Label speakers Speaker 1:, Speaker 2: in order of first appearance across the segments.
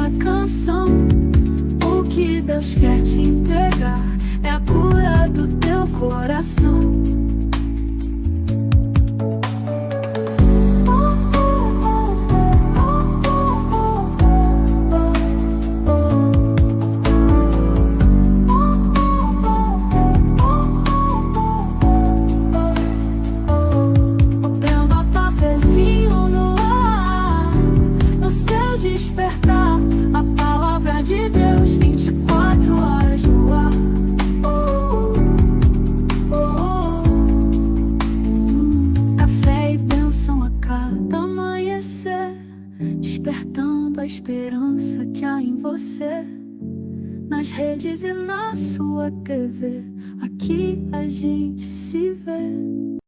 Speaker 1: essa canção. O que Deus quer te entregar é a cura do teu coração. Despertando a esperança que há em você, nas redes e na sua TV, aqui a gente se vê.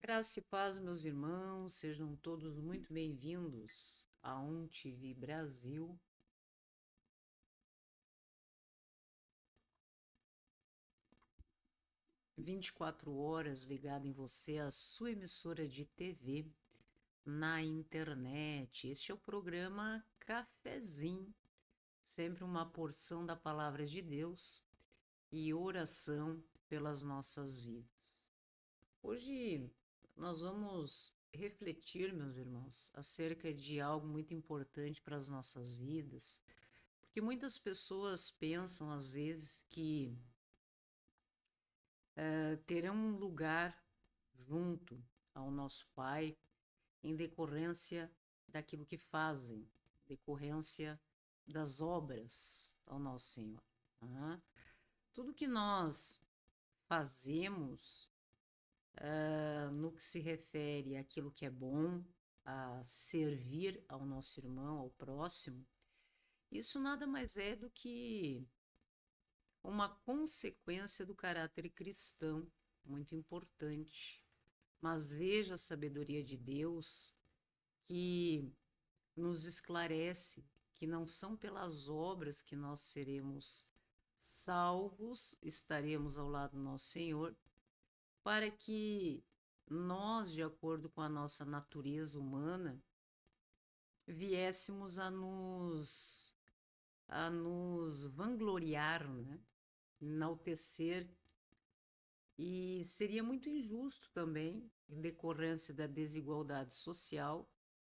Speaker 2: Graça e paz, meus irmãos, sejam todos muito bem-vindos a TV Brasil. "24 horas ligado em você, a sua emissora de TV na internet. Este é o programa Cafezinho, sempre uma porção da palavra de Deus e oração pelas nossas vidas. Hoje nós vamos refletir, meus irmãos, acerca de algo muito importante para as nossas vidas, porque muitas pessoas pensam às vezes que terão um lugar junto ao nosso Pai em decorrência daquilo que fazem, decorrência das obras ao nosso Senhor. Tá? Tudo que nós fazemos no que se refere àquilo que é bom, a servir ao nosso irmão, ao próximo, isso nada mais é do que uma consequência do caráter cristão, muito importante. Mas veja a sabedoria de Deus que nos esclarece que não são pelas obras que nós seremos salvos, estaremos ao lado do nosso Senhor, para que nós, de acordo com a nossa natureza humana, viéssemos a nos vangloriar, né? Enaltecer, e seria muito injusto também, em decorrência da desigualdade social,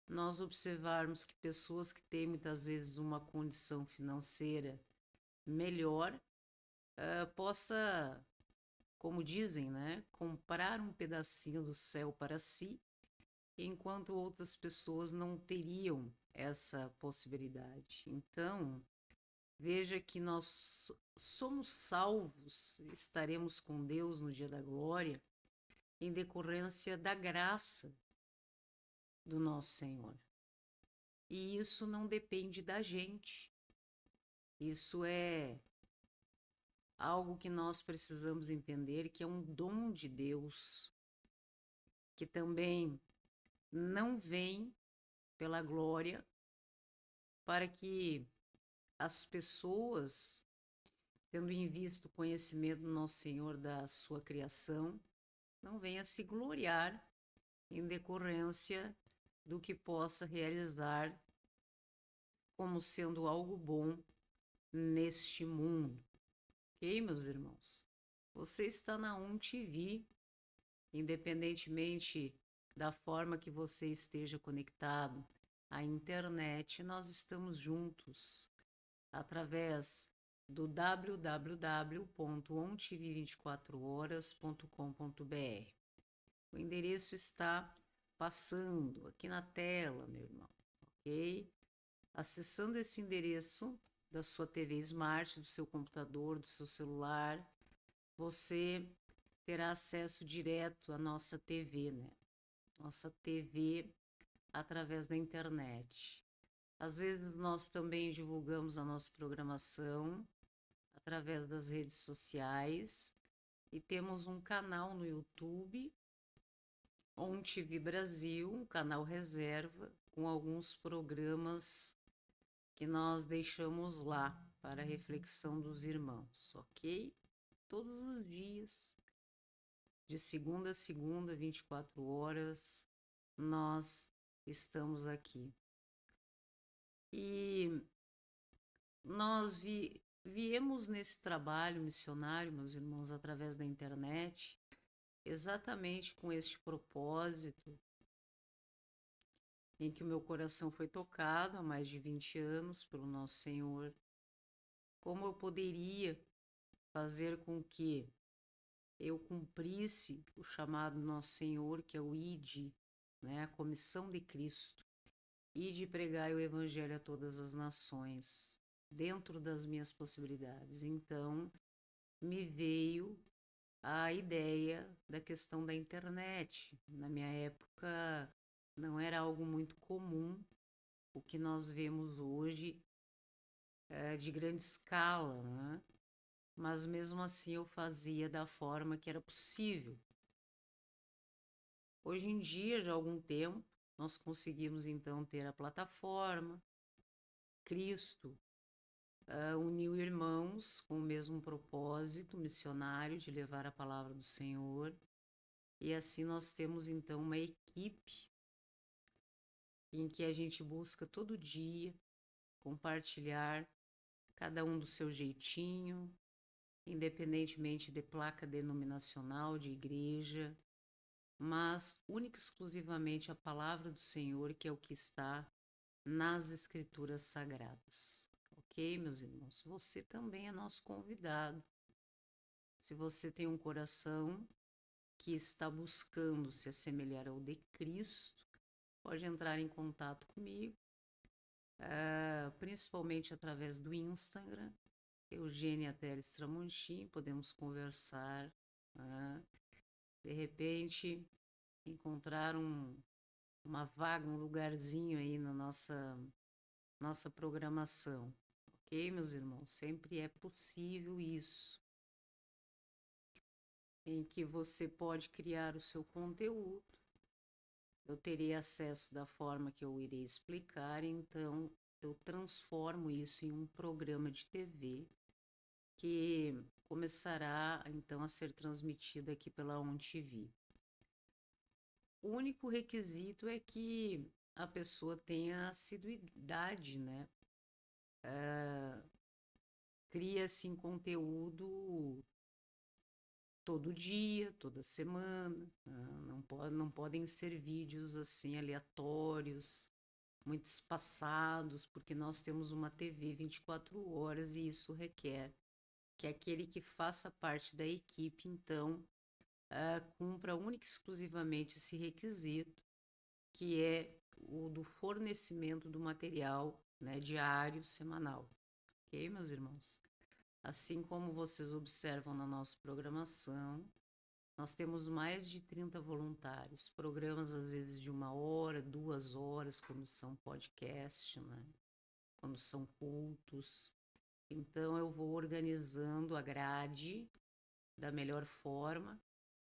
Speaker 2: nós observarmos que pessoas que têm muitas vezes uma condição financeira melhor possa, como dizem, né, comprar um pedacinho do céu para si, enquanto outras pessoas não teriam essa possibilidade. Então, veja que nós somos salvos, estaremos com Deus no dia da glória, em decorrência da graça do nosso Senhor. E isso não depende da gente. Isso é algo que nós precisamos entender, que é um dom de Deus, que também não vem pela glória, para que as pessoas, tendo em vista o conhecimento do nosso Senhor, da sua criação, não venham se gloriar em decorrência do que possa realizar como sendo algo bom neste mundo. Ok, meus irmãos? Você está na TV, independentemente da forma que você esteja conectado à internet, nós estamos juntos através do www.ontv24horas.com.br. O endereço está passando aqui na tela, meu irmão, ok? Acessando esse endereço da sua TV Smart, do seu computador, do seu celular, você terá acesso direto à nossa TV, né? Nossa TV através da internet. Às vezes nós também divulgamos a nossa programação através das redes sociais e temos um canal no YouTube, TV Brasil, um canal reserva, com alguns programas que nós deixamos lá para a reflexão dos irmãos, ok? Todos os dias, de segunda a segunda, 24 horas, nós estamos aqui. E nós viemos nesse trabalho missionário, meus irmãos, através da internet, exatamente com este propósito, em que o meu coração foi tocado há mais de 20 anos pelo nosso Senhor. Como eu poderia fazer com que eu cumprisse o chamado do nosso Senhor, que é o ID, né, a comissão de Cristo, ide pregar o Evangelho a todas as nações, dentro das minhas possibilidades. Então, me veio a ideia da questão da internet. Na minha época, não era algo muito comum o que nós vemos hoje de grande escala, né? Mas mesmo assim eu fazia da forma que era possível. Hoje em dia, já há algum tempo, nós conseguimos então ter a plataforma. Cristo uniu irmãos com o mesmo propósito missionário de levar a palavra do Senhor. E assim nós temos então uma equipe em que a gente busca todo dia compartilhar, cada um do seu jeitinho, independentemente de placa denominacional, de igreja, mas única e exclusivamente a palavra do Senhor, que é o que está nas Escrituras Sagradas. Ok, meus irmãos? Você também é nosso convidado. Se você tem um coração que está buscando se assemelhar ao de Cristo, pode entrar em contato comigo, principalmente através do Instagram, Eugênia Teles Tramontim, podemos conversar, de repente encontrar uma vaga, um lugarzinho aí na nossa programação, ok, meus irmãos? Sempre é possível isso, em que você pode criar o seu conteúdo. Eu terei acesso da forma que eu irei explicar, então eu transformo isso em um programa de TV que começará então a ser transmitido aqui pela ON TV. O único requisito é que a pessoa tenha assiduidade, né? Cria-se em conteúdo todo dia, toda semana, não podem ser vídeos assim aleatórios, muito espaçados, porque nós temos uma TV 24 horas e isso requer que aquele que faça parte da equipe, então, cumpra única e exclusivamente esse requisito, que é o do fornecimento do material, né, diário, semanal. Ok, meus irmãos? Assim como vocês observam na nossa programação, nós temos mais de 30 voluntários, programas às vezes de 1 hora, 2 horas, quando são podcast, né? Quando são cultos. Então eu vou organizando a grade da melhor forma.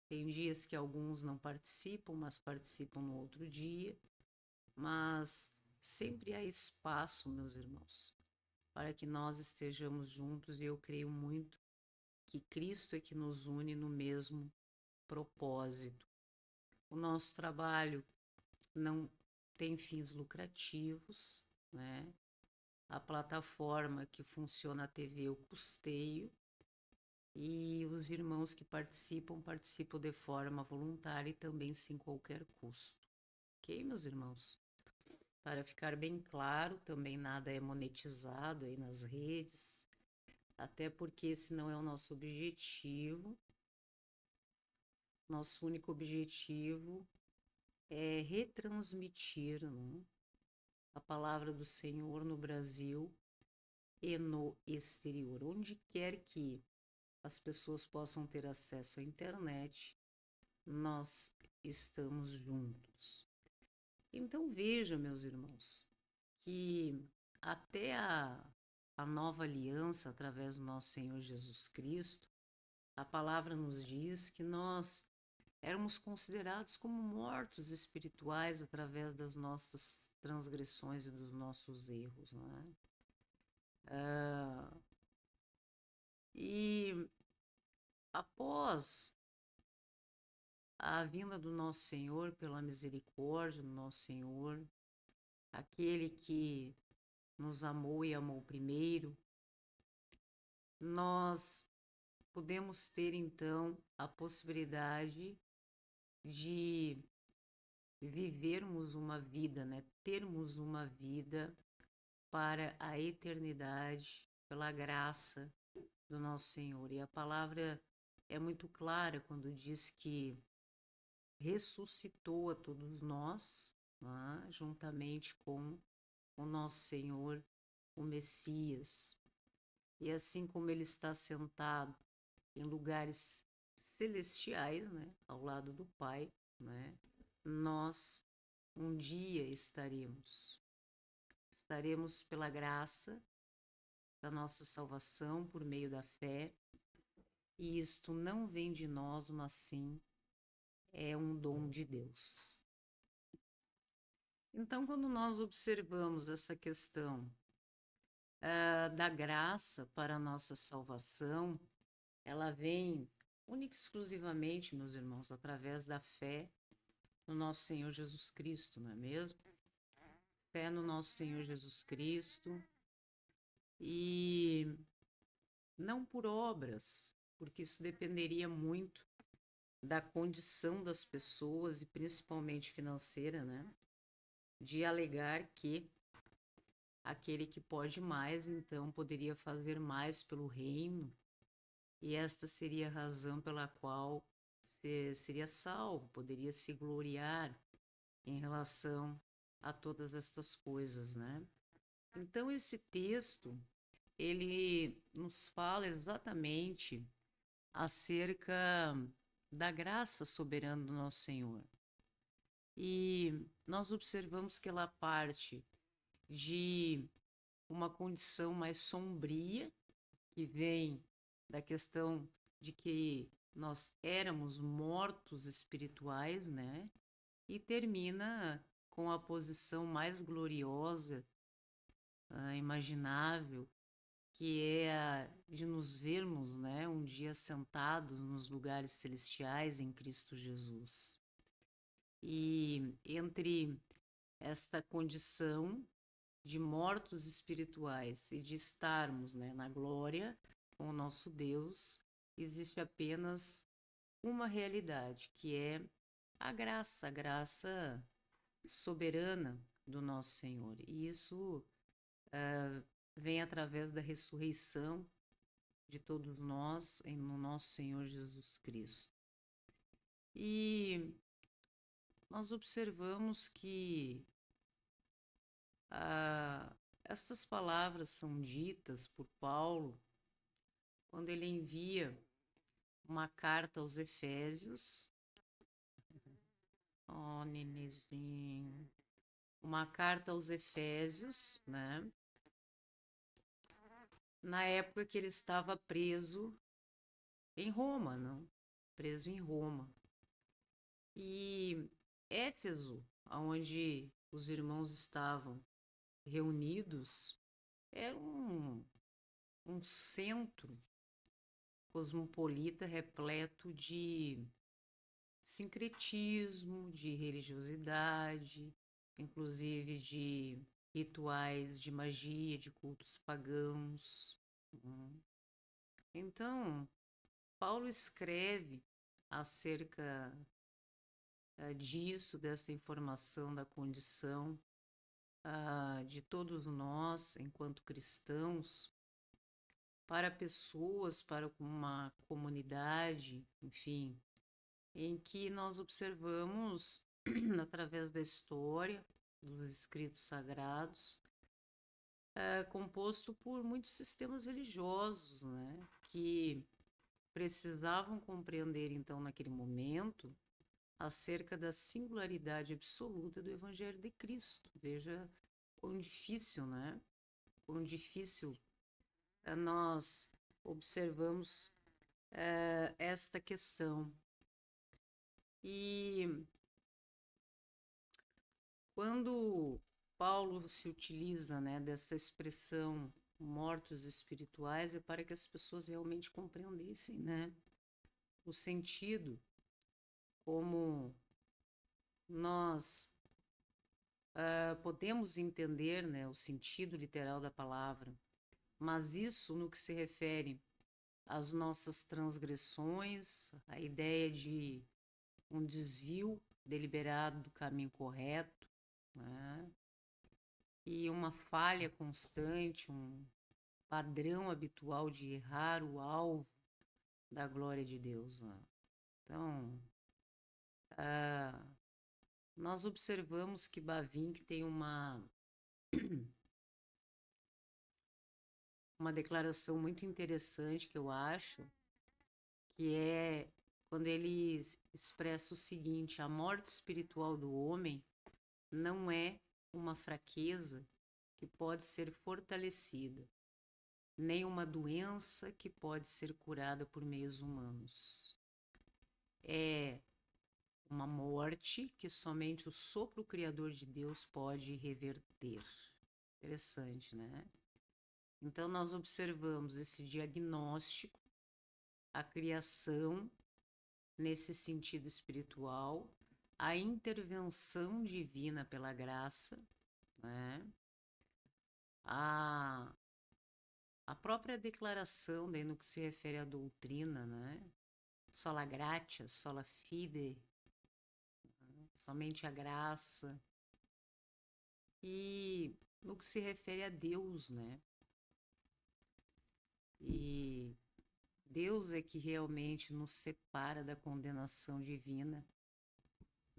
Speaker 2: Tem dias que alguns não participam, mas participam no outro dia. Mas sempre há espaço, meus irmãos, para que nós estejamos juntos, e eu creio muito que Cristo é que nos une no mesmo propósito. O nosso trabalho não tem fins lucrativos, né? A plataforma que funciona a TV eu custeio, e os irmãos que participam de forma voluntária e também sem qualquer custo. Ok, meus irmãos? Para ficar bem claro, também nada é monetizado aí nas redes, até porque esse não é o nosso objetivo. Nosso único objetivo é retransmitir, né, a palavra do Senhor no Brasil e no exterior. Onde quer que as pessoas possam ter acesso à internet, nós estamos juntos. Então veja, meus irmãos, que até a nova aliança, através do nosso Senhor Jesus Cristo, a palavra nos diz que nós éramos considerados como mortos espirituais através das nossas transgressões e dos nossos erros, não é? E após a vinda do nosso Senhor, pela misericórdia do nosso Senhor, aquele que nos amou e amou primeiro, nós podemos ter então a possibilidade de vivermos uma vida, né? Termos uma vida para a eternidade, pela graça do nosso Senhor. E a palavra é muito clara quando diz que ressuscitou a todos nós, né? Juntamente com o nosso Senhor, o Messias. E assim como ele está sentado em lugares celestiais, né, ao lado do Pai, né, nós um dia estaremos pela graça da nossa salvação por meio da fé, e isto não vem de nós, mas sim é um dom de Deus. Então, quando nós observamos essa questão da graça para a nossa salvação, ela vem única e exclusivamente, meus irmãos, através da fé no nosso Senhor Jesus Cristo, não é mesmo? Fé no nosso Senhor Jesus Cristo, e não por obras, porque isso dependeria muito da condição das pessoas e principalmente financeira, né? De alegar que aquele que pode mais, então poderia fazer mais pelo reino, e esta seria a razão pela qual seria salvo, poderia se gloriar em relação a todas estas coisas, né? Então esse texto, ele nos fala exatamente acerca da graça soberana do nosso Senhor. E nós observamos que ela parte de uma condição mais sombria, que vem da questão de que nós éramos mortos espirituais, né? E termina com a posição mais gloriosa, imaginável, que é a de nos vermos, né, um dia sentados nos lugares celestiais em Cristo Jesus. E entre esta condição de mortos espirituais e de estarmos, né, na glória com o nosso Deus, existe apenas uma realidade, que é a graça soberana do nosso Senhor. E isso vem através da ressurreição de todos nós no nosso Senhor Jesus Cristo. E nós observamos que estas palavras são ditas por Paulo quando ele envia uma carta aos Efésios. Oh, nenezinho. Uma carta aos Efésios, né? Na época que ele estava preso em Roma, não? Preso em Roma. E Éfeso, onde os irmãos estavam reunidos, era um centro cosmopolita repleto de sincretismo, de religiosidade, inclusive de rituais de magia, de cultos pagãos. Então, Paulo escreve acerca disso, dessa informação da condição de todos nós, enquanto cristãos, para pessoas, para uma comunidade, enfim, em que nós observamos, através da história, dos escritos sagrados, composto por muitos sistemas religiosos, né, que precisavam compreender, então, naquele momento, acerca da singularidade absoluta do Evangelho de Cristo. Veja quão difícil, né? Quão difícil nós observamos esta questão. E quando Paulo se utiliza, né, dessa expressão mortos espirituais, é para que as pessoas realmente compreendessem, né, o sentido, como nós podemos entender, né, o sentido literal da palavra, mas isso no que se refere às nossas transgressões, a ideia de um desvio deliberado do caminho correto, né, e uma falha constante, um padrão habitual de errar o alvo da glória de Deus, né? Então, nós observamos que Bavinck tem uma declaração muito interessante que eu acho, que é quando ele expressa o seguinte: a morte espiritual do homem não é uma fraqueza que pode ser fortalecida, nem uma doença que pode ser curada por meios humanos. É uma morte que somente o sopro criador de Deus pode reverter. Interessante, né? Então, nós observamos esse diagnóstico, a criação nesse sentido espiritual, a intervenção divina pela graça, né? A própria declaração, daí no que se refere à doutrina, né? Sola gratia, sola fide, né? Somente a graça. E no que se refere a Deus, né? E Deus é que realmente nos separa da condenação divina,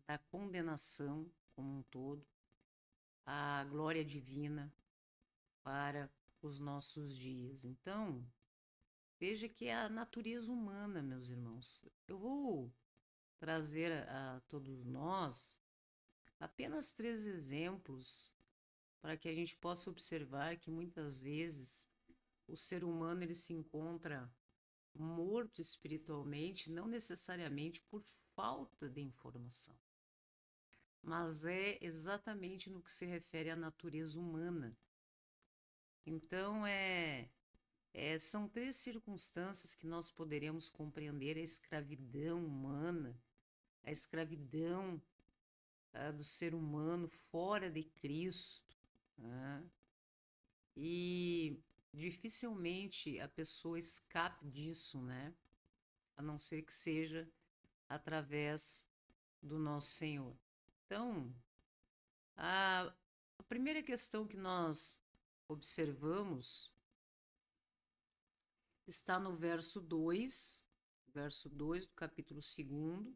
Speaker 2: da condenação como um todo, a glória divina para os nossos dias. Então, veja que é a natureza humana, meus irmãos. Eu vou trazer a todos nós apenas 3 exemplos para que a gente possa observar que muitas vezes o ser humano ele se encontra morto espiritualmente, não necessariamente por falta de informação, mas é exatamente no que se refere à natureza humana. Então, são 3 circunstâncias que nós poderemos compreender a escravidão humana, a escravidão do ser humano fora de Cristo, né? E dificilmente a pessoa escape disso, né? A não ser que seja através do nosso Senhor. Então, a primeira questão que nós observamos está no verso 2 do capítulo 2,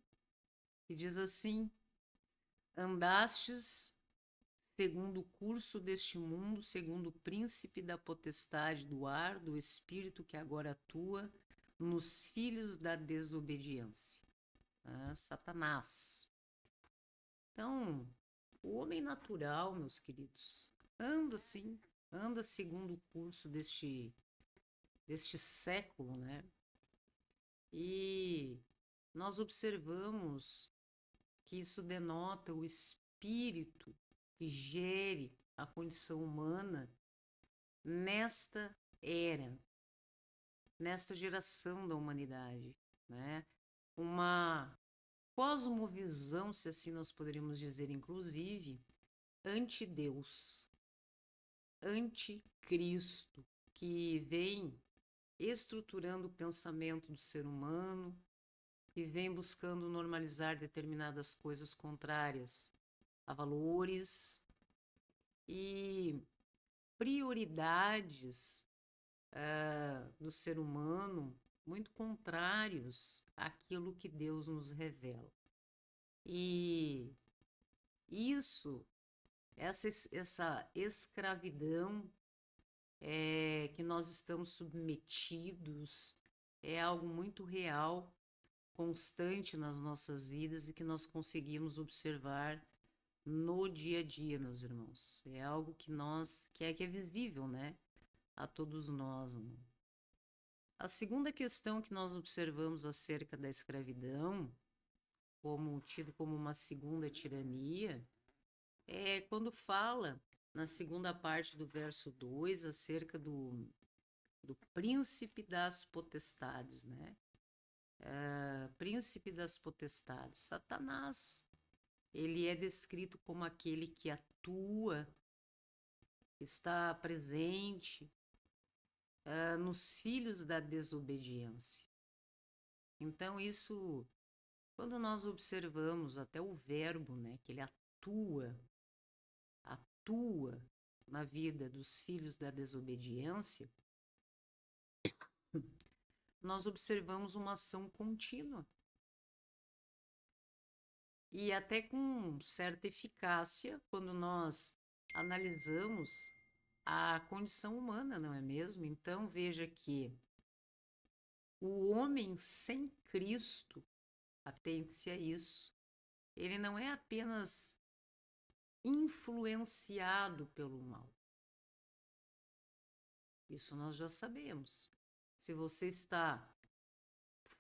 Speaker 2: que diz assim: andastes segundo o curso deste mundo, segundo o príncipe da potestade do ar, do espírito que agora atua nos filhos da desobediência, Satanás. Então, o homem natural, meus queridos, anda sim, anda segundo o curso deste século, né? E nós observamos que isso denota o espírito que gere a condição humana nesta era, nesta geração da humanidade, né? Uma cosmovisão, se assim nós poderíamos dizer, inclusive, anti-Deus, anti-Cristo, que vem estruturando o pensamento do ser humano e vem buscando normalizar determinadas coisas contrárias a valores e prioridades do ser humano muito contrários àquilo que Deus nos revela. E isso, essa escravidão que nós estamos submetidos é algo muito real, constante nas nossas vidas e que nós conseguimos observar no dia a dia, meus irmãos. É algo que é visível, né, a todos nós. Né? A segunda questão que nós observamos acerca da escravidão, como tido como uma segunda tirania, é quando fala na segunda parte do verso 2 acerca do príncipe das potestades, né? Príncipe das potestades, Satanás. ele é descrito como aquele que atua, está presente nos filhos da desobediência. Então, isso, quando nós observamos até o verbo, né, que ele atua na vida dos filhos da desobediência, nós observamos uma ação contínua e até com certa eficácia quando nós analisamos a condição humana, não é mesmo? Então veja que o homem sem Cristo, atente-se a isso, ele não é apenas influenciado pelo mal. Isso nós já sabemos. Se você está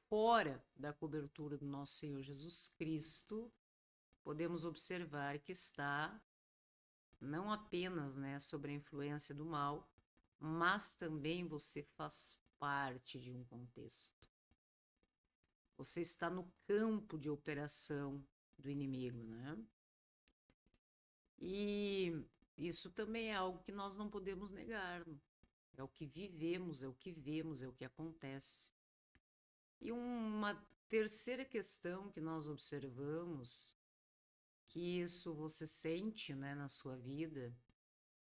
Speaker 2: fora da cobertura do nosso Senhor Jesus Cristo, podemos observar que está não apenas, né, sob a influência do mal, mas também você faz parte de um contexto. Você está no campo de operação do inimigo, né? E isso também é algo que nós não podemos negar. É o que vivemos, é o que vemos, é o que acontece. E uma terceira questão que nós observamos, que isso você sente, né, na sua vida,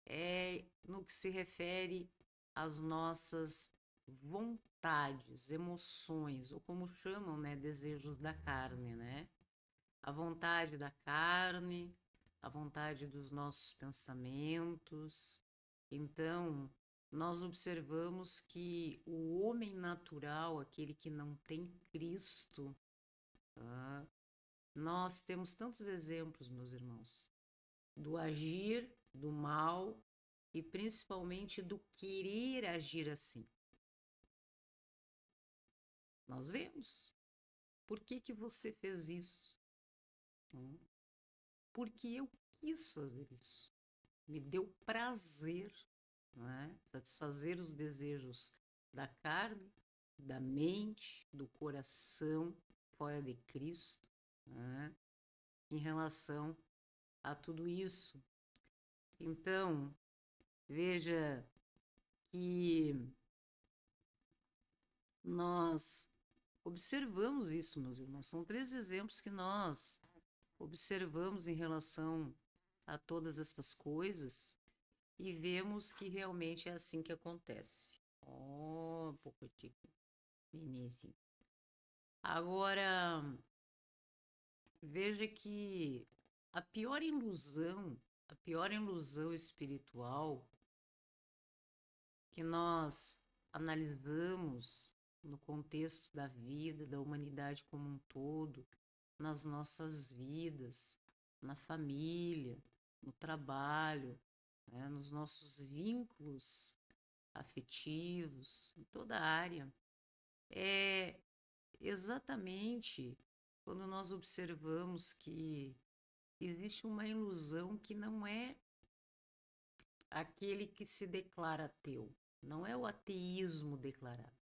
Speaker 2: é no que se refere às nossas vontades, emoções, ou como chamam, né, desejos da carne, né? A vontade da carne, a vontade dos nossos pensamentos. Então, nós observamos que o homem natural, aquele que não tem Cristo, nós temos tantos exemplos, meus irmãos, do agir, do mal e principalmente do querer agir assim. Nós vemos. Por que você fez isso? Porque eu quis fazer isso. Me deu prazer, não é? Satisfazer os desejos da carne, da mente, do coração, fora de Cristo, né? Em relação a tudo isso. Então, veja que nós observamos isso, meus irmãos. São 3 exemplos que nós observamos em relação a todas estas coisas e vemos que realmente é assim que acontece. Oh, pouquinho, Vinícius. Agora, veja que a pior ilusão espiritual que nós analisamos no contexto da vida, da humanidade como um todo, nas nossas vidas, na família, no trabalho, né, nos nossos vínculos afetivos, em toda a área, é exatamente quando nós observamos que existe uma ilusão que não é aquele que se declara ateu, não é o ateísmo declarado.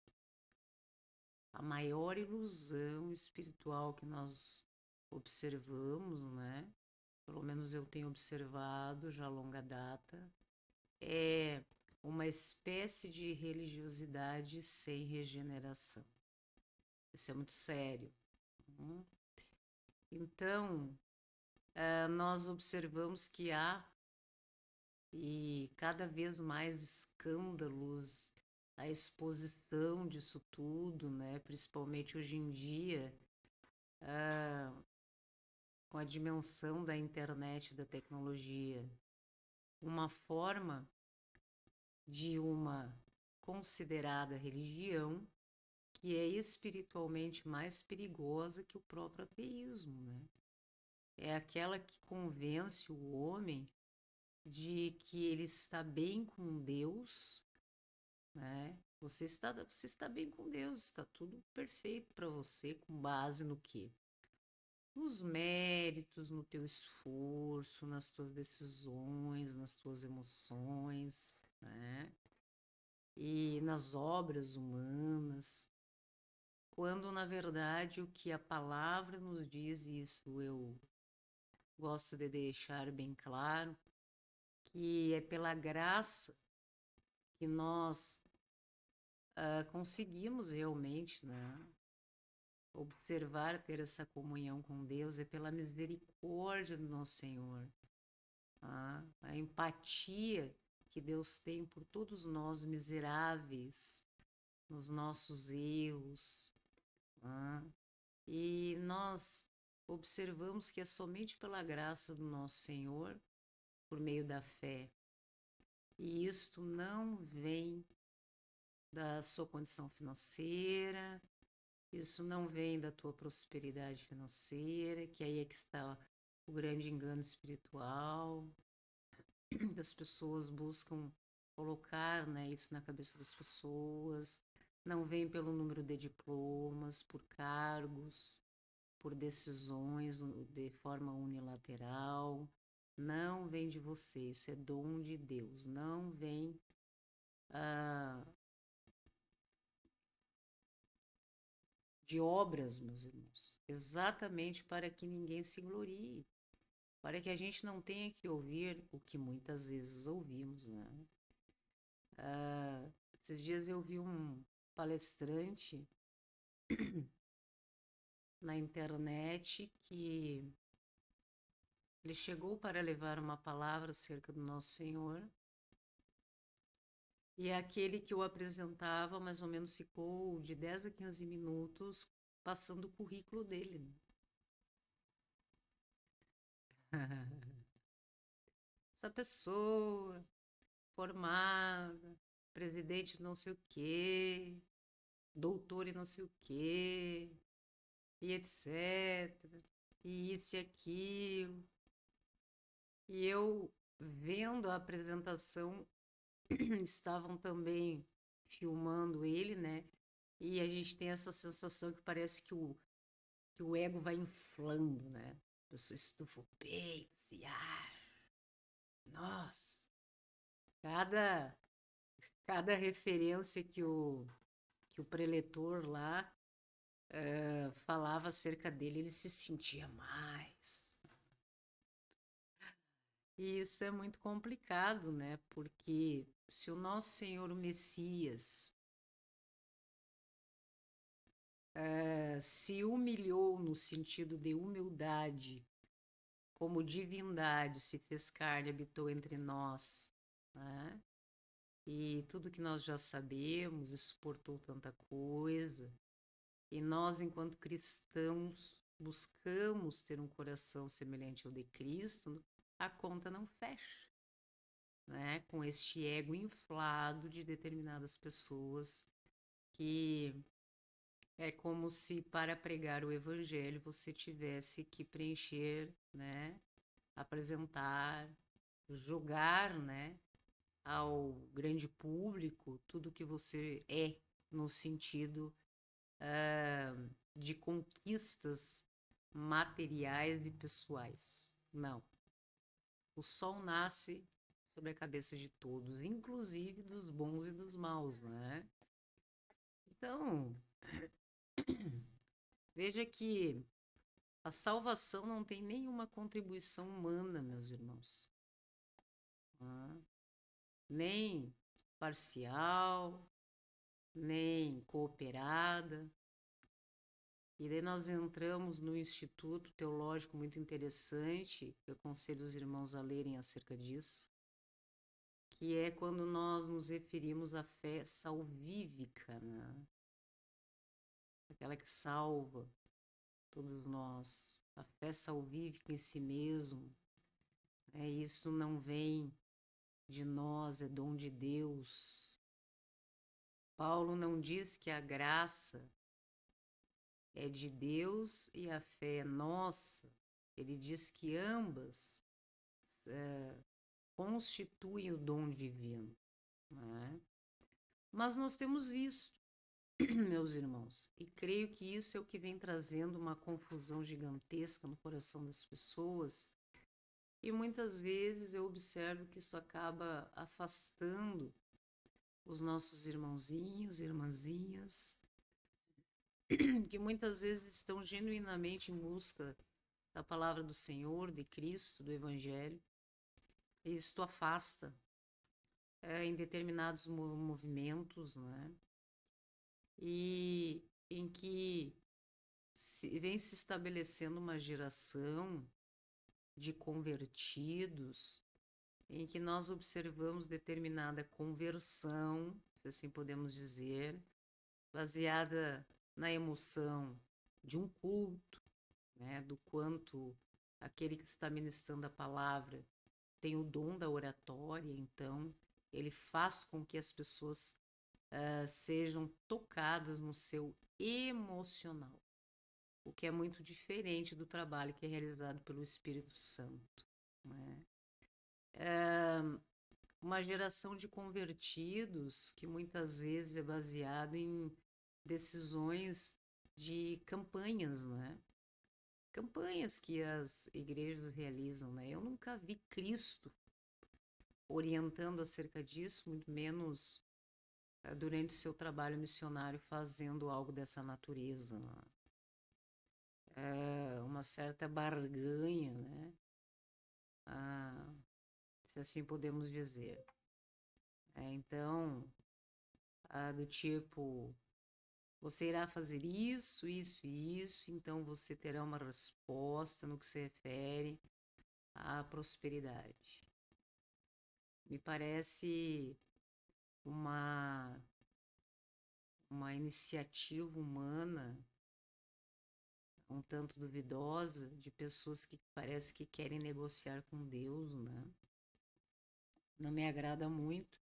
Speaker 2: A maior ilusão espiritual que nós observamos, né? Pelo menos eu tenho observado já a longa data, é uma espécie de religiosidade sem regeneração. Isso é muito sério. Então, nós observamos que há e cada vez mais escândalos, a exposição disso tudo, né? Principalmente hoje em dia, com a dimensão da internet, da tecnologia, uma forma de uma considerada religião que é espiritualmente mais perigosa que o próprio ateísmo, né? É aquela que convence o homem de que ele está bem com Deus, né? Você está bem com Deus, está tudo perfeito para você, com base no quê? Nos méritos, no teu esforço, nas tuas decisões, nas tuas emoções, né? E nas obras humanas, quando na verdade o que a palavra nos diz, e isso eu gosto de deixar bem claro que é pela graça que nós conseguimos realmente, né, observar, ter essa comunhão com Deus, é pela misericórdia do nosso Senhor. Tá? A empatia que Deus tem por todos nós miseráveis, nos nossos erros. Tá? E nós observamos que é somente pela graça do nosso Senhor, por meio da fé. E isto não vem da sua condição financeira, isso não vem da tua prosperidade financeira, que aí é que está o grande engano espiritual. As pessoas buscam colocar, né, isso na cabeça das pessoas. Não vem pelo número de diplomas, por cargos, por decisões de forma unilateral. Não vem de você, isso é dom de Deus. Não vem de obras, meus irmãos, exatamente para que ninguém se glorie, para que a gente não tenha que ouvir o que muitas vezes ouvimos, né? Esses dias eu vi um palestrante na internet que ele chegou para levar uma palavra acerca do Nosso Senhor e aquele que o apresentava mais ou menos ficou de 10 a 15 minutos passando o currículo dele. Essa pessoa formada, presidente não sei o quê, doutor e não sei o quê, e etc. E isso e aquilo. E eu, vendo a apresentação, estavam também filmando ele, né? E a gente tem essa sensação que parece que o ego vai inflando, né? A pessoa estufa o peito, se nossa, cada referência que o preletor lá falava acerca dele, ele se sentia mais. E isso é muito complicado, né? Porque se o nosso Senhor o Messias se humilhou no sentido de humildade, como divindade, se fez carne, habitou entre nós, né? E tudo que nós já sabemos, e suportou tanta coisa. E nós, enquanto cristãos, buscamos ter um coração semelhante ao de Cristo, a conta não fecha, né? Com este ego inflado de determinadas pessoas que é como se para pregar o evangelho você tivesse que preencher, né? Apresentar, jogar, né? Ao grande público tudo que você é no sentido de conquistas materiais e pessoais. Não. O sol nasce sobre a cabeça de todos, inclusive dos bons e dos maus, né? Então, veja que a salvação não tem nenhuma contribuição humana, meus irmãos. Nem parcial, nem cooperada. E daí nós entramos no Instituto Teológico muito interessante, eu aconselho os irmãos a lerem acerca disso, que é quando nós nos referimos à fé salvífica, né? Aquela que salva todos nós, a fé salvífica em si mesmo. Isso não vem de nós, é dom de Deus. Paulo não diz que a graça é de Deus e a fé é nossa. Ele diz que ambas constituem o dom divino, né? Mas nós temos visto, meus irmãos, e creio que isso é o que vem trazendo uma confusão gigantesca no coração das pessoas, e muitas vezes eu observo que isso acaba afastando os nossos irmãozinhos, irmãzinhas, que muitas vezes estão genuinamente em busca da palavra do Senhor, de Cristo, do Evangelho. E isto afasta em determinados movimentos, né? E em que vem se estabelecendo uma geração de convertidos, em que nós observamos determinada conversão, se assim podemos dizer, baseada na emoção de um culto, né, do quanto aquele que está ministrando a palavra tem o dom da oratória, então ele faz com que as pessoas sejam tocadas no seu emocional, o que é muito diferente do trabalho que é realizado pelo Espírito Santo, né? Uma geração de convertidos que muitas vezes é baseado em decisões de campanhas, né? Campanhas que as igrejas realizam, né? Eu nunca vi Cristo orientando acerca disso, muito menos durante seu trabalho missionário fazendo algo dessa natureza, né? Uma certa barganha, né? Se assim podemos dizer. Então, do tipo, você irá fazer isso, isso e isso, então você terá uma resposta no que se refere à prosperidade. Me parece uma iniciativa humana um tanto duvidosa de pessoas que parece que querem negociar com Deus, né? Não me agrada muito.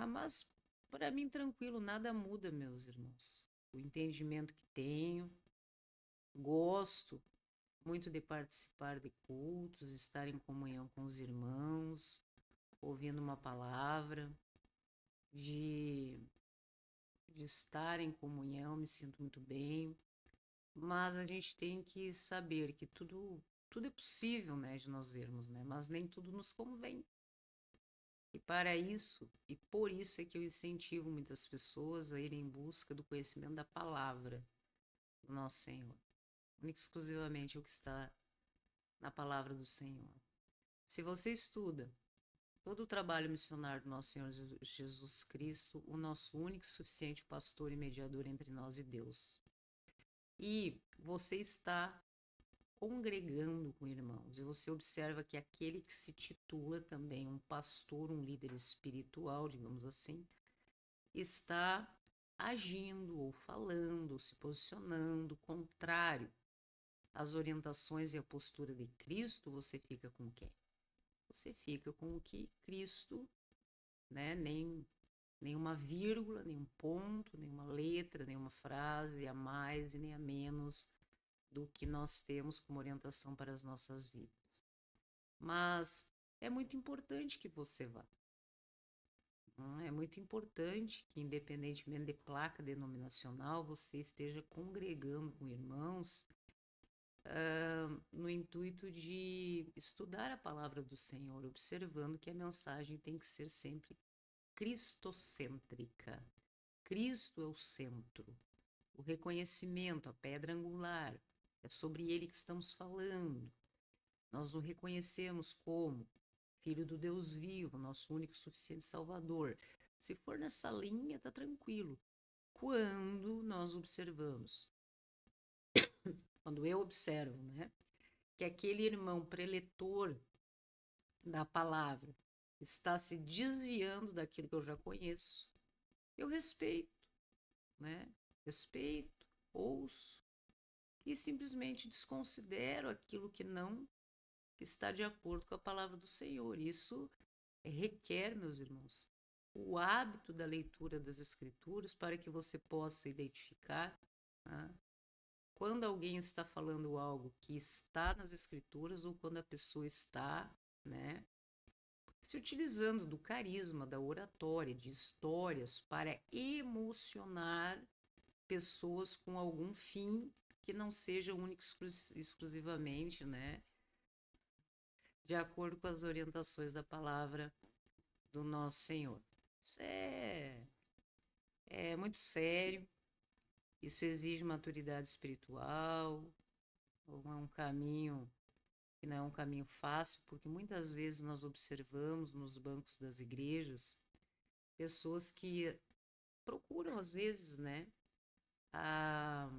Speaker 2: Mas para mim tranquilo, nada muda, meus irmãos. O entendimento que tenho, gosto muito de participar de cultos, estar em comunhão com os irmãos, ouvindo uma palavra, de estar em comunhão, me sinto muito bem. Mas a gente tem que saber que tudo é possível, né, de nós vermos, né? Mas nem tudo nos convém. E para isso, e por isso é que eu incentivo muitas pessoas a irem em busca do conhecimento da palavra do nosso Senhor. Única e exclusivamente o que está na palavra do Senhor. Se você estuda todo o trabalho missionário do nosso Senhor Jesus Cristo, o nosso único e suficiente pastor e mediador entre nós e Deus, e você está congregando com irmãos, e você observa que aquele que se titula também um pastor, um líder espiritual, digamos assim, está agindo ou falando, ou se posicionando contrário às orientações e à postura de Cristo, você fica com quem? Você fica com o que Cristo, né, nem uma vírgula, nem um ponto, nem uma letra, nem uma frase a mais e nem a menos do que nós temos como orientação para as nossas vidas. Mas é muito importante que você vá. É muito importante que, independentemente de placa denominacional, você esteja congregando com irmãos no intuito de estudar a palavra do Senhor, observando que a mensagem tem que ser sempre cristocêntrica. Cristo é o centro, o reconhecimento, a pedra angular, é sobre ele que estamos falando. Nós o reconhecemos como Filho do Deus vivo, nosso único e suficiente Salvador. Se for nessa linha, tá tranquilo. Quando nós observamos, quando eu observo, né, que aquele irmão preletor da palavra está se desviando daquilo que eu já conheço, eu respeito, né? Respeito, ouço e simplesmente desconsidero aquilo que não está de acordo com a palavra do Senhor. Isso requer, meus irmãos, o hábito da leitura das Escrituras para que você possa identificar, né, quando alguém está falando algo que está nas Escrituras ou quando a pessoa está, né, se utilizando do carisma, da oratória, de histórias para emocionar pessoas com algum fim que não seja único exclusivamente, né, de acordo com as orientações da palavra do nosso Senhor. Isso é muito sério, isso exige maturidade espiritual, ou é um caminho que não é um caminho fácil, porque muitas vezes nós observamos nos bancos das igrejas pessoas que procuram, às vezes, né, a,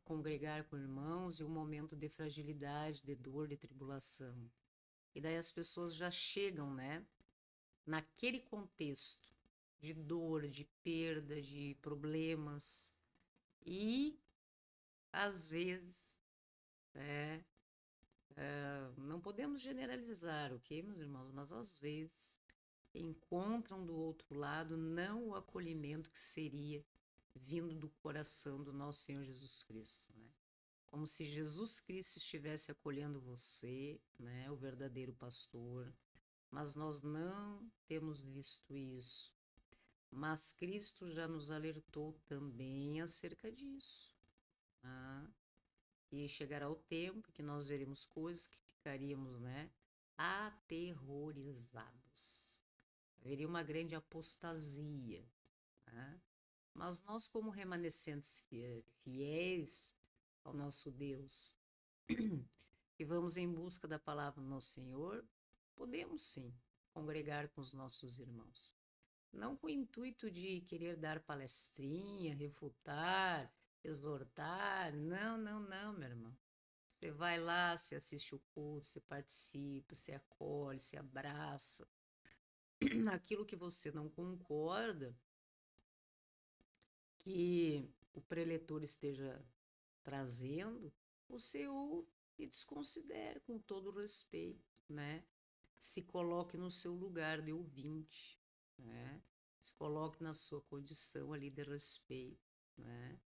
Speaker 2: congregar com irmãos em um momento de fragilidade, de dor, de tribulação. E daí as pessoas já chegam, né, naquele contexto de dor, de perda, de problemas. E, às vezes, né, não podemos generalizar, ok, meus irmãos? Mas, às vezes, encontram do outro lado não o acolhimento que seria vindo do coração do nosso Senhor Jesus Cristo, né? Como se Jesus Cristo estivesse acolhendo você, né, o verdadeiro pastor, mas nós não temos visto isso. Mas Cristo já nos alertou também acerca disso. Tá? E chegará o tempo que nós veremos coisas que ficaríamos, né, aterrorizados. Haveria uma grande apostasia. Né? Mas nós, como remanescentes fiéis ao nosso Deus, que vamos em busca da palavra do nosso Senhor, podemos sim congregar com os nossos irmãos. Não com o intuito de querer dar palestrinha, refutar, exortar. Não, não, não, meu irmão. Você vai lá, você assiste o culto, você participa, você acolhe, você abraça. Aquilo que você não concorda, que o preletor esteja trazendo, você ouve e desconsidere com todo o respeito, né? Se coloque no seu lugar de ouvinte, né? Se coloque na sua condição ali de respeito, né?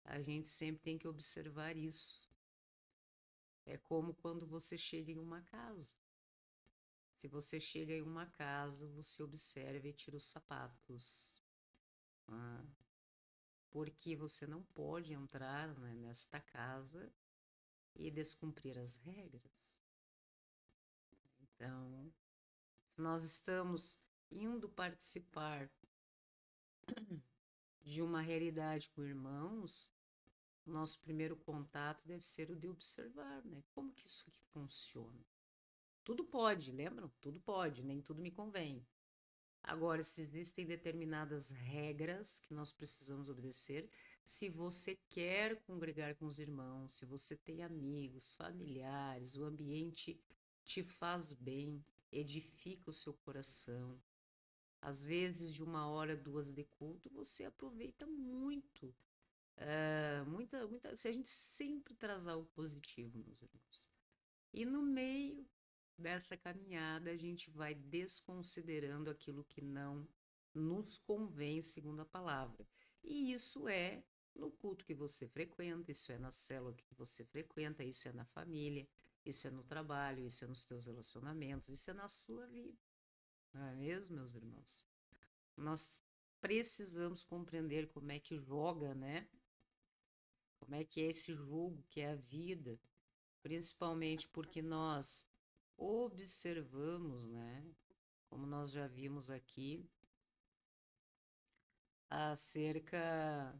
Speaker 2: A gente sempre tem que observar isso. É como quando você chega em uma casa. Se você chega em uma casa, você observa e tira os sapatos. Ah, porque você não pode entrar, né, nesta casa e descumprir as regras. Então, se nós estamos indo participar de uma realidade com irmãos, o nosso primeiro contato deve ser o de observar, né? Como que isso aqui funciona? Tudo pode, lembram? Tudo pode, nem tudo me convém. Agora, se existem determinadas regras que nós precisamos obedecer, se você quer congregar com os irmãos, se você tem amigos, familiares, o ambiente te faz bem, edifica o seu coração. Às vezes, de 1 hora, 2 de culto, você aproveita muito. Se a gente sempre traz algo positivo, meus irmãos. E no meio dessa caminhada, a gente vai desconsiderando aquilo que não nos convém, segundo a palavra. E isso é no culto que você frequenta, isso é na célula que você frequenta, isso é na família, isso é no trabalho, isso é nos teus relacionamentos, isso é na sua vida. Não é mesmo, meus irmãos? Nós precisamos compreender como é que joga, né? Como é que é esse jogo que é a vida, principalmente porque nós observamos, né? Como nós já vimos aqui, acerca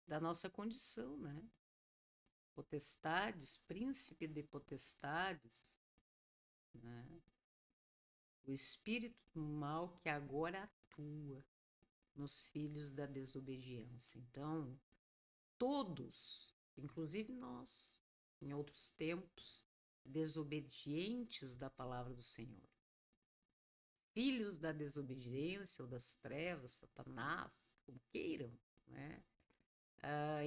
Speaker 2: da nossa condição, né? Potestades, príncipe de potestades, né? O espírito do mal que agora atua nos filhos da desobediência. Então, todos, inclusive nós, em outros tempos, desobedientes da palavra do Senhor, filhos da desobediência ou das trevas, Satanás, como queiram, né?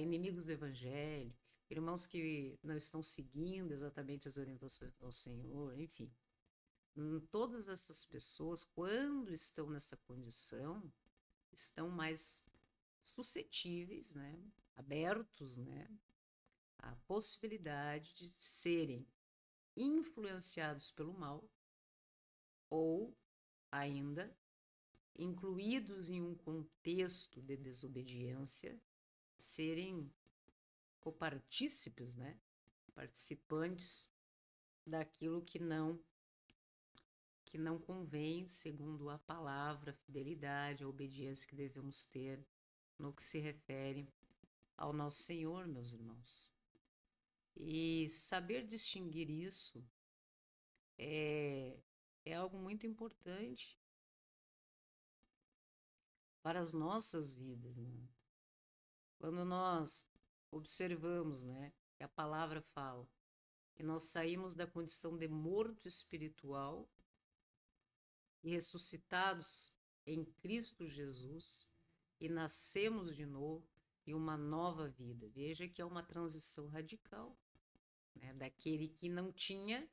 Speaker 2: Inimigos do Evangelho, irmãos que não estão seguindo exatamente as orientações do Senhor, enfim. Todas essas pessoas, quando estão nessa condição, estão mais suscetíveis, né? Abertos, né? À possibilidade de serem influenciados pelo mal ou ainda incluídos em um contexto de desobediência, serem copartícipes, né? Participantes daquilo que não convém, segundo a palavra, a fidelidade, a obediência que devemos ter no que se refere ao nosso Senhor, meus irmãos. E saber distinguir isso é, é algo muito importante para as nossas vidas, né? Quando nós observamos, né, que a palavra fala que nós saímos da condição de morto espiritual e ressuscitados em Cristo Jesus e nascemos de novo em uma nova vida. Veja que é uma transição radical, né, daquele que não tinha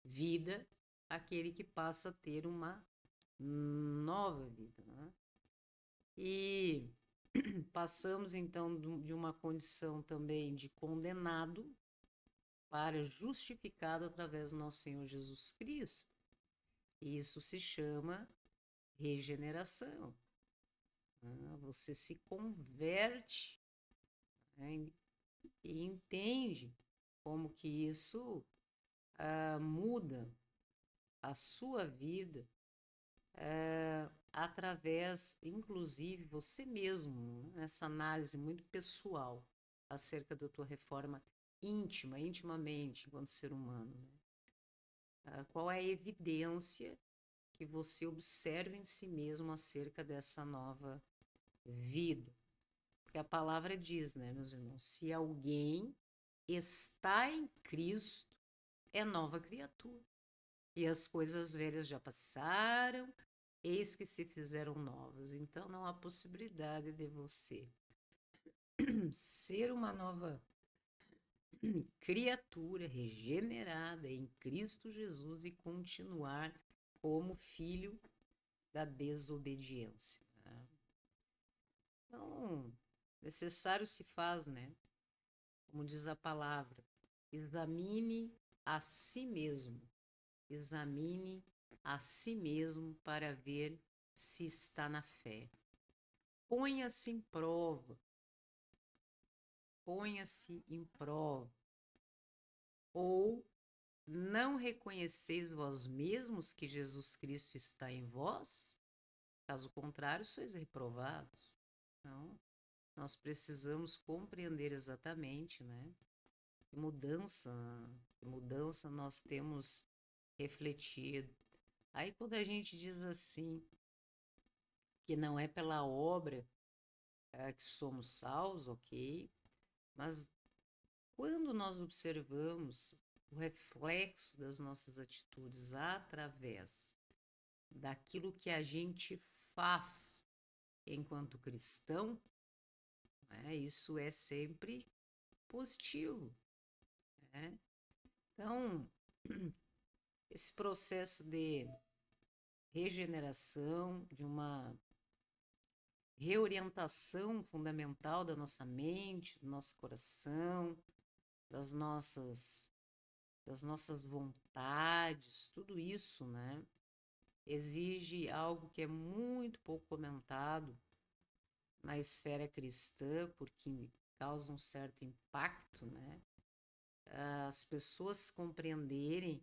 Speaker 2: vida àquele que passa a ter uma nova vida, né? E passamos então de uma condição também de condenado para justificado através do nosso Senhor Jesus Cristo. Isso se chama regeneração, né? Você se converte, né, e entende como que isso muda a sua vida através, inclusive, você mesmo, né? Essa análise muito pessoal acerca da tua reforma íntima, intimamente, enquanto ser humano, né? Qual é a evidência que você observa em si mesmo acerca dessa nova vida? Porque a palavra diz, né, meus irmãos, se alguém está em Cristo, é nova criatura. E as coisas velhas já passaram, eis que se fizeram novas. Então não há possibilidade de você ser uma nova criatura regenerada em Cristo Jesus e continuar como filho da desobediência, né? Então, necessário se faz, né? Como diz a palavra, examine a si mesmo. Examine a si mesmo para ver se está na fé. Ponha-se em prova. Ponha-se em prova. Ou não reconheceis vós mesmos que Jesus Cristo está em vós? Caso contrário, sois reprovados. Então, nós precisamos compreender exatamente, né? Que mudança nós temos refletido. Aí quando a gente diz assim, que não é pela obra que somos salvos, ok, mas quando nós observamos o reflexo das nossas atitudes através daquilo que a gente faz enquanto cristão, né, isso é sempre positivo, né? Então, esse processo de regeneração, de uma reorientação fundamental da nossa mente, do nosso coração, das nossas vontades, tudo isso, né, exige algo que é muito pouco comentado na esfera cristã, porque causa um certo impacto, né, as pessoas compreenderem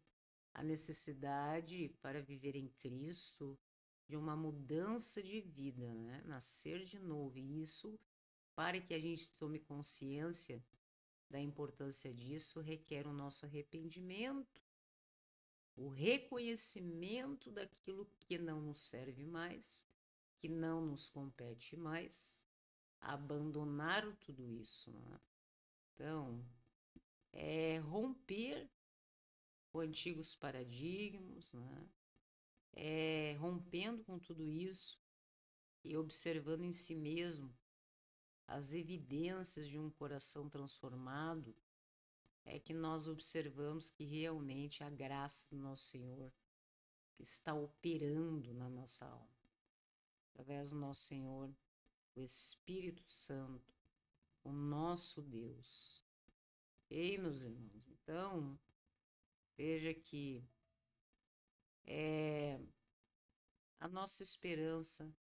Speaker 2: a necessidade para viver em Cristo de uma mudança de vida, né? Nascer de novo. E isso, para que a gente tome consciência da importância disso, requer o nosso arrependimento, o reconhecimento daquilo que não nos serve mais, que não nos compete mais, abandonar tudo isso, né? Então, é romper com antigos paradigmas, né? Rompendo com tudo isso e observando em si mesmo as evidências de um coração transformado, é que nós observamos que realmente a graça do nosso Senhor está operando na nossa alma, através do nosso Senhor, o Espírito Santo, o nosso Deus. Ei, meus irmãos, então, veja que a nossa esperança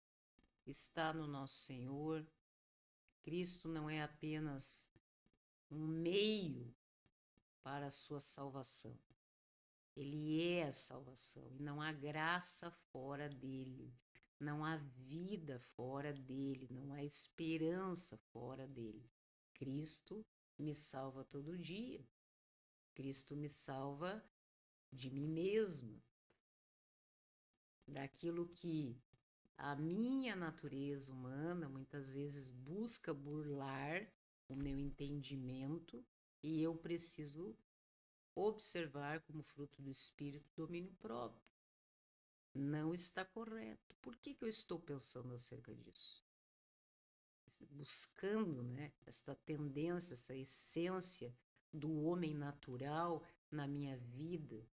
Speaker 2: está no nosso Senhor. Cristo não é apenas um meio para a sua salvação. Ele é a salvação e não há graça fora dele, não há vida fora dele, não há esperança fora dele. Cristo me salva todo dia. Cristo me salva de mim mesma, daquilo que a minha natureza humana muitas vezes busca burlar o meu entendimento e eu preciso observar como fruto do Espírito domínio próprio. Não está correto. Por que eu estou pensando acerca disso? Buscando, né, esta tendência, essa essência do homem natural na minha vida.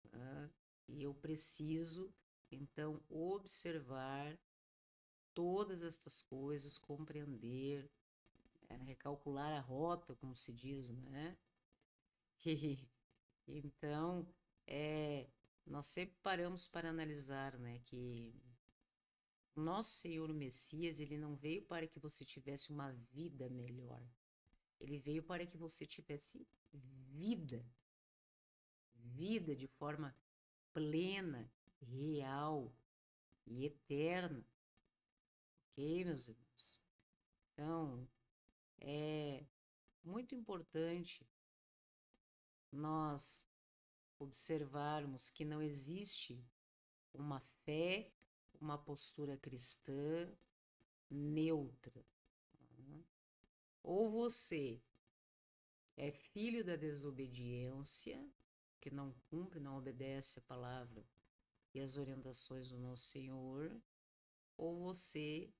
Speaker 2: Tá? E eu preciso, então, observar todas estas coisas, compreender, recalcular a rota, como se diz, né? Então, nós sempre paramos para analisar, né, que o nosso Senhor Messias, ele não veio para que você tivesse uma vida melhor. Ele veio para que você tivesse vida. Vida de forma plena, real e eterna. Ok, meus irmãos? Então, é muito importante nós observarmos que não existe uma fé, uma postura cristã neutra. Ou você é filho da desobediência, que não cumpre, não obedece a palavra e as orientações do nosso Senhor, ou você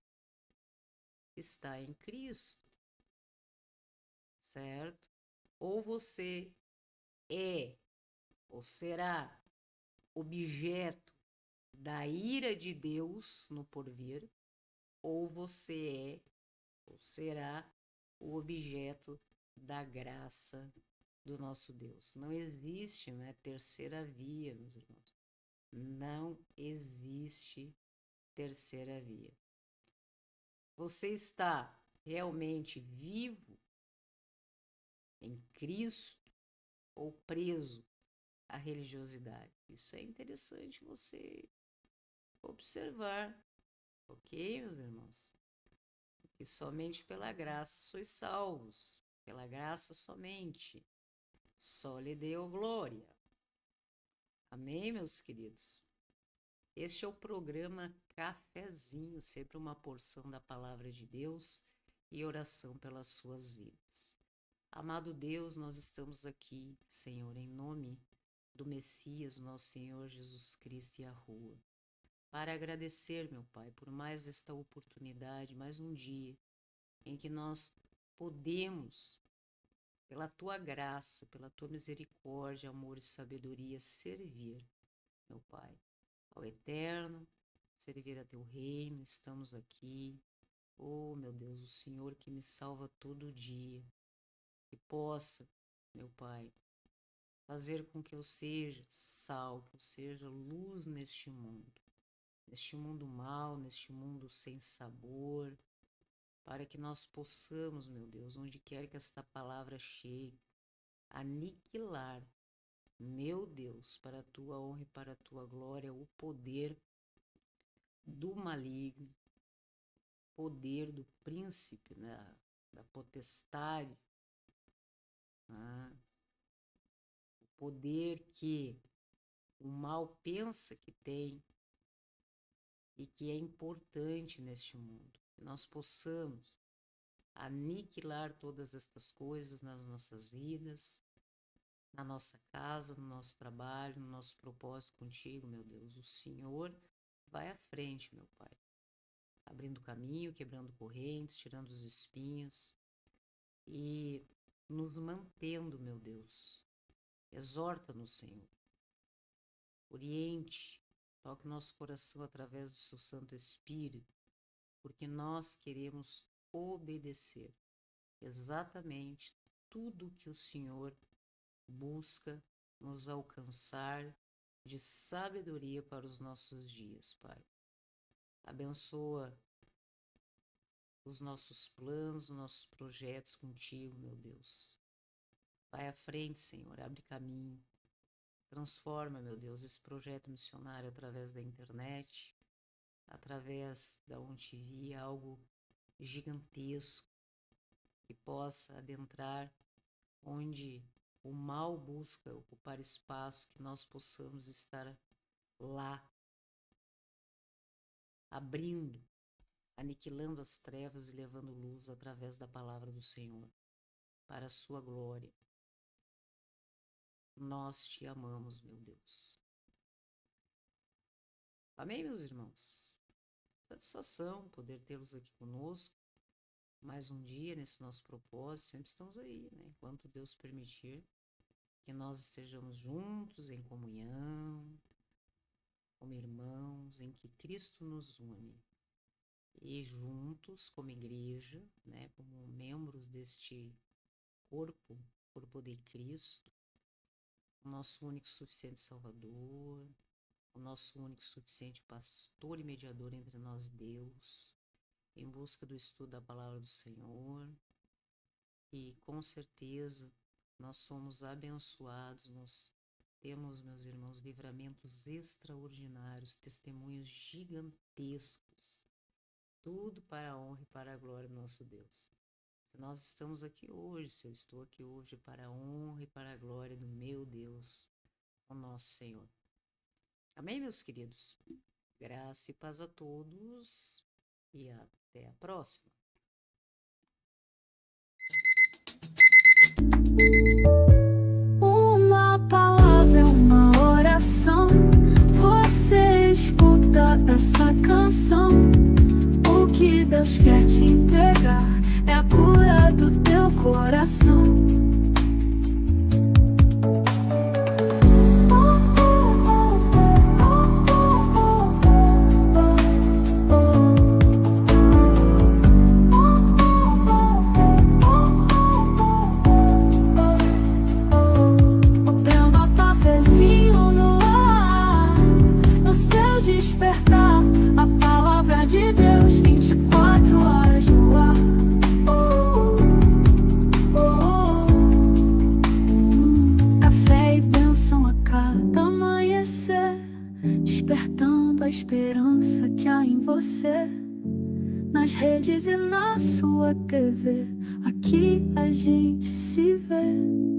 Speaker 2: está em Cristo, certo? Ou você é ou será objeto da ira de Deus no porvir, ou você é ou será o objeto da graça do nosso Deus. Não existe, né, terceira via, meus irmãos. Não existe terceira via. Você está realmente vivo em Cristo ou preso à religiosidade? Isso é interessante você observar, ok, meus irmãos? Que somente pela graça sois salvos, pela graça somente. Só lhe deu glória. Amém, meus queridos? Este é o programa Cafezinho, sempre uma porção da palavra de Deus e oração pelas suas vidas. Amado Deus, nós estamos aqui, Senhor, em nome do Messias, nosso Senhor Jesus Cristo e a rua, para agradecer, meu Pai, por mais esta oportunidade, mais um dia em que nós podemos, pela Tua graça, pela Tua misericórdia, amor e sabedoria, servir, meu Pai, ao Eterno, servir a Teu reino. Estamos aqui, oh meu Deus, o Senhor que me salva todo dia, que possa, meu Pai, fazer com que eu seja sal, que eu seja luz neste mundo mau, neste mundo sem sabor, para que nós possamos, meu Deus, onde quer que esta palavra chegue, aniquilar, meu Deus, para a tua honra e para a tua glória, o poder do maligno, poder do príncipe, né, da potestade, né, o poder que o mal pensa que tem e que é importante neste mundo. Que nós possamos aniquilar todas estas coisas nas nossas vidas, na nossa casa, no nosso trabalho, no nosso propósito contigo, meu Deus. O Senhor vai à frente, meu Pai, abrindo caminho, quebrando correntes, tirando os espinhos e nos mantendo, meu Deus. Exorta-nos, Senhor. Oriente, toque nosso coração através do seu Santo Espírito, porque nós queremos obedecer exatamente tudo que o Senhor busca nos alcançar de sabedoria para os nossos dias, Pai. Abençoa os nossos planos, os nossos projetos contigo, meu Deus. Vai à frente, Senhor, abre caminho. Transforma, meu Deus, esse projeto missionário através da internet, através da onde via algo gigantesco que possa adentrar onde o mal busca ocupar espaço, que nós possamos estar lá, abrindo, aniquilando as trevas e levando luz através da palavra do Senhor, para a sua glória. Nós te amamos, meu Deus. Amém, meus irmãos? Satisfação poder tê-los aqui conosco. Mais um dia nesse nosso propósito, sempre estamos aí, né? Enquanto Deus permitir que nós estejamos juntos em comunhão, como irmãos, em que Cristo nos une. E juntos, como igreja, né? Como membros deste corpo de Cristo, o nosso único e suficiente Salvador, o nosso único e suficiente pastor e mediador entre nós e Deus, em busca do estudo da palavra do Senhor. E com certeza nós somos abençoados, nós temos, meus irmãos, livramentos extraordinários, testemunhos gigantescos, tudo para a honra e para a glória do nosso Deus. Se nós estamos aqui hoje, se eu estou aqui hoje, para a honra e para a glória do meu Deus, o nosso Senhor. Amém, meus queridos? Graça e paz a todos e até a próxima.
Speaker 1: Uma palavra é uma oração. Você escuta essa canção. O que Deus quer te entregar é a cura do teu coração. A palavra de Deus, 24 horas no ar. Café e bênção a cada amanhecer, despertando a esperança que há em você. Nas redes e na sua TV, aqui a gente se vê.